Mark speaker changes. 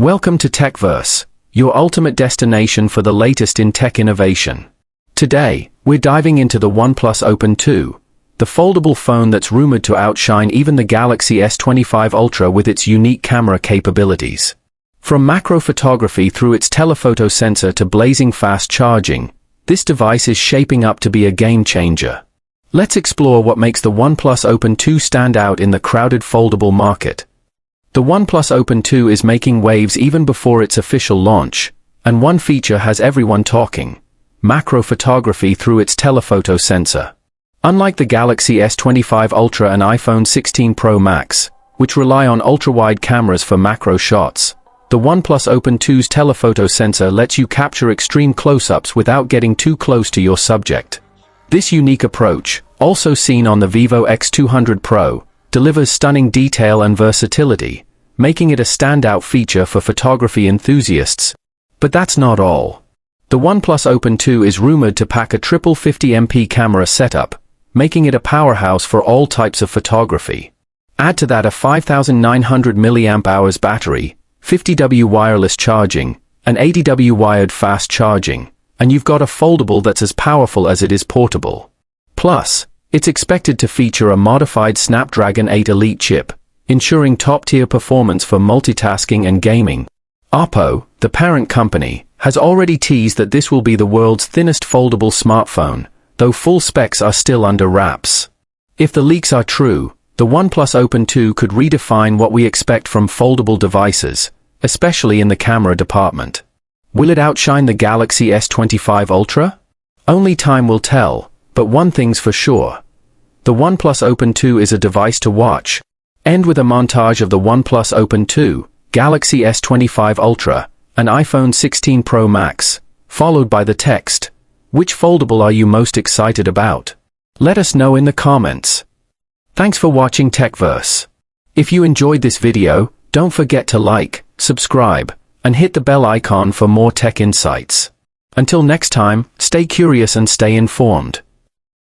Speaker 1: Welcome to TechVerse, your ultimate destination for the latest in tech innovation. Today, we're diving into the OnePlus Open 2, the foldable phone that's rumored to outshine even the Galaxy S25 Ultra with its unique camera capabilities. From macro photography through its telephoto sensor to blazing fast charging, this device is shaping up to be a game changer. Let's explore what makes the OnePlus Open 2 stand out in the crowded foldable market. The OnePlus Open 2 is making waves even before its official launch, and one feature has everyone talking: macro photography through its telephoto sensor. Unlike the Galaxy S25 Ultra and iPhone 16 Pro Max, which rely on ultra-wide cameras for macro shots, the OnePlus Open 2's telephoto sensor lets you capture extreme close-ups without getting too close to your subject. This unique approach, also seen on the Vivo X200 Pro, delivers stunning detail and versatility, making it a standout feature for photography enthusiasts. But that's not all. The OnePlus Open 2 is rumored to pack a triple 50MP camera setup, making it a powerhouse for all types of photography. Add to that a 5,900 mAh battery, 50W wireless charging, and 80W wired fast charging, and you've got a foldable that's as powerful as it is portable. Plus, it's expected to feature a modified Snapdragon 8 Elite chip, ensuring top-tier performance for multitasking and gaming. Oppo, the parent company, has already teased that this will be the world's thinnest foldable smartphone, though full specs are still under wraps. If the leaks are true, the OnePlus Open 2 could redefine what we expect from foldable devices, especially in the camera department. Will it outshine the Galaxy S25 Ultra? Only time will tell, but one thing's for sure: the OnePlus Open 2 is a device to watch. End with a montage of the OnePlus Open 2, Galaxy S25 Ultra, and iPhone 16 Pro Max, followed by the text: which foldable are you most excited about? Let us know in the comments. Thanks for watching TechVerse. If you enjoyed this video, don't forget to like, subscribe, and hit the bell icon for more tech insights. Until next time, stay curious and stay informed.